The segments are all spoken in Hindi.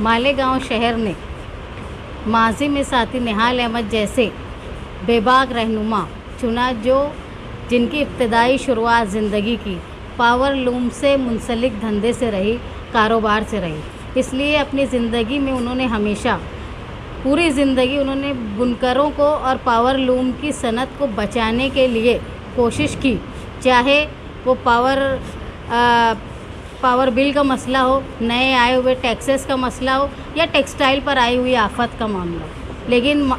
मालेगांव शहर ने माजी में साथी निहाल अहमद जैसे बेबाक रहनुमा चुना जो जिनकी इब्तदाई शुरुआत ज़िंदगी की पावर लूम से मुंसलिक धंधे से रही, कारोबार से रही। इसलिए अपनी ज़िंदगी में उन्होंने हमेशा पूरी ज़िंदगी उन्होंने बुनकरों को और पावर लूम की सनत को बचाने के लिए कोशिश की, चाहे वो पावर बिल का मसला हो, नए आए हुए टैक्सेस का मसला हो या टेक्सटाइल पर आई हुई आफत का मामला हो। लेकिन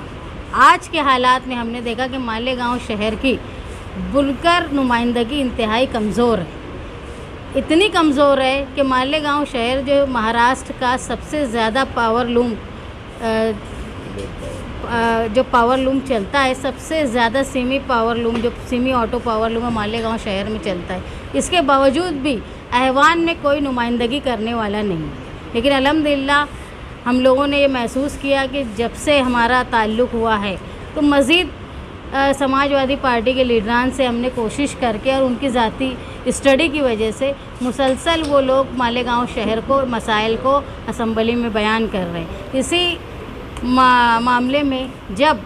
आज के हालात में हमने देखा कि मालेगांव शहर की बुनकर नुमाइंदगी इंतहाई कमज़ोर है। इतनी कमज़ोर है कि मालेगांव शहर जो महाराष्ट्र का सबसे ज़्यादा पावर लूम चलता है, सबसे ज़्यादा semi auto power loom Malegaon शहर में चलता है। इसके बावजूद भी ऐवान में कोई नुमाइंदगी करने वाला नहीं। लेकिन अल्हम्दुलिल्लाह हम लोगों ने ये महसूस किया कि जब से हमारा ताल्लुक़ हुआ है तो मज़ीद समाजवादी पार्टी के लीडरान से हमने कोशिश करके और उनकी ज़ाती स्टडी की वजह से मुसलसल वो लोग मालेगांव शहर को मसाइल को असम्बली में बयान कर रहे हैं। इसी मामले में जब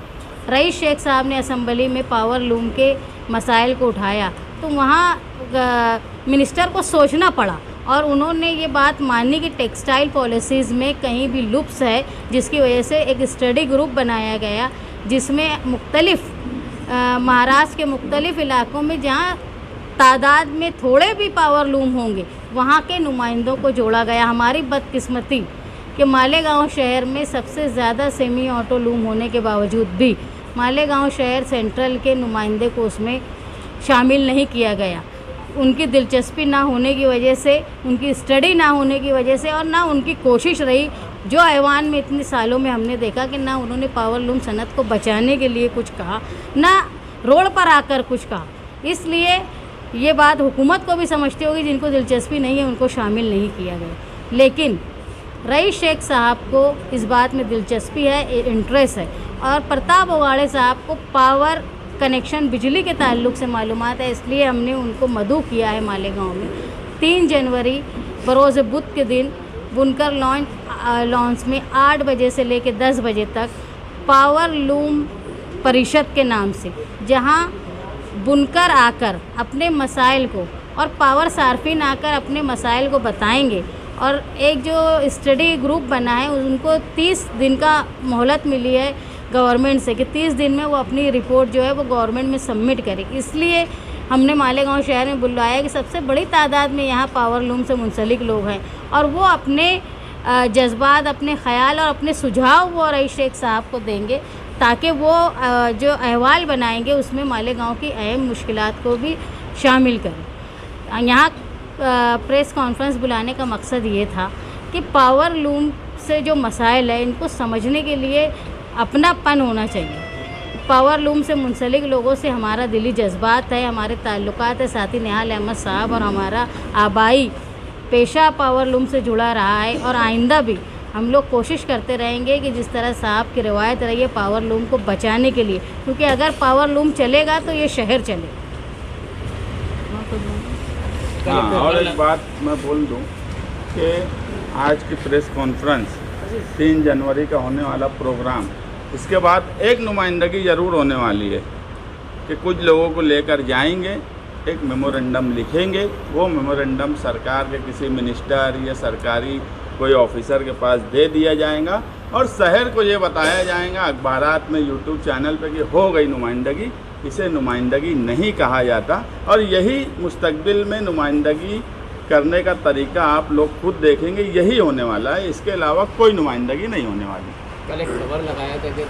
रईस शेख साहब ने असम्बली में पावर लूम के मसाइल को उठाया तो वहाँ मिनिस्टर को सोचना पड़ा और उन्होंने ये बात मानी कि टेक्सटाइल पॉलिसीज़ में कहीं भी लुप्स है, जिसकी वजह से एक स्टडी ग्रुप बनाया गया जिसमें महाराष्ट्र के मुख्तलिफ़ इलाकों में जहाँ तादाद में थोड़े भी पावर लूम होंगे वहाँ के नुमाइंदों को जोड़ा गया। हमारी बदकिस्मती कि मालेगांव शहर में सबसे ज़्यादा सेमी ऑटो लूम होने के बावजूद भी मालेगांव शहर सेंट्रल के नुमाइंदे को उसमें शामिल नहीं किया गया। उनकी दिलचस्पी ना होने की वजह से, उनकी स्टडी ना होने की वजह से और ना उनकी कोशिश रही, जो ऐवान में इतने सालों में हमने देखा कि ना उन्होंने पावर लूम सनत को बचाने के लिए कुछ कहा, ना रोड पर आकर कुछ कहा। इसलिए ये बात हुकूमत को भी समझती होगी, जिनको दिलचस्पी नहीं है उनको शामिल नहीं किया गया। लेकिन रईस शेख साहब को इस बात में दिलचस्पी है, इंटरेस्ट है और प्रताप उगाड़े साहब को पावर कनेक्शन बिजली के ताल्लुक़ से मालूमात है। इसलिए हमने उनको मदऊ किया है मालेगांव में 3 जनवरी बरोज़ बुध के दिन बुनकर लॉन्च में 8 बजे से लेकर 10 बजे तक पावर लूम परिषद के नाम से, जहां बुनकर आकर अपने मसाइल को और पावर सार्फिन आकर अपने मसाइल को बताएंगे। और एक जो स्टडी ग्रुप बना है उनको 30 दिन का मोहलत मिली है गवर्नमेंट से कि 30 दिन में वो अपनी रिपोर्ट जो है वो गवर्नमेंट में सबमिट करेगी। इसलिए हमने मालेगांव शहर में बुलवाया कि सबसे बड़ी तादाद में यहाँ पावर लूम से मुंसलिक लोग हैं और वो अपने जज्बात, अपने ख़याल और अपने सुझाव वो रईस शेख साहब को देंगे ताकि वो जो अहवाल बनाएंगे उसमें मालेगांव की अहम मुश्किलात को भी शामिल करें। यहाँ प्रेस कॉन्फ्रेंस बुलाने का मकसद ये था कि पावर लूम से जो मसाइल है इनको समझने के लिए अपनापन होना चाहिए। पावर लूम से मुंसलिक लोगों से हमारा दिली जज्बात है, हमारे ताल्लुकात है। साथी निहाल अहमद साहब और हमारा आबाई पेशा पावर लूम से जुड़ा रहा है और आइंदा भी हम लोग कोशिश करते रहेंगे कि जिस तरह साहब की रिवायत रही है पावर लूम को बचाने के लिए, क्योंकि अगर पावर लूम चलेगा तो ये शहर चलेगा। हाँ, और एक बात मैं बोल दूं कि आज की प्रेस कॉन्फ्रेंस 3 जनवरी का होने वाला प्रोग्राम, इसके बाद एक नुमाइंदगी ज़रूर होने वाली है कि कुछ लोगों को लेकर जाएंगे, एक मेमोरेंडम लिखेंगे। वो मेमोरेंडम सरकार के किसी मिनिस्टर या सरकारी कोई ऑफिसर के पास दे दिया जाएगा और शहर को ये बताया जाएगा अखबारात में, यूट्यूब चैनल पे कि हो गई नुमाइंदगी। इसे नुमाइंदगी नहीं कहा जाता और यही मुस्तकबिल में नुमाइंदगी करने का तरीका आप लोग खुद देखेंगे, यही होने वाला है। इसके अलावा कोई नुमाइंदगी नहीं होने वाली। कल एक खबर लगाया था कि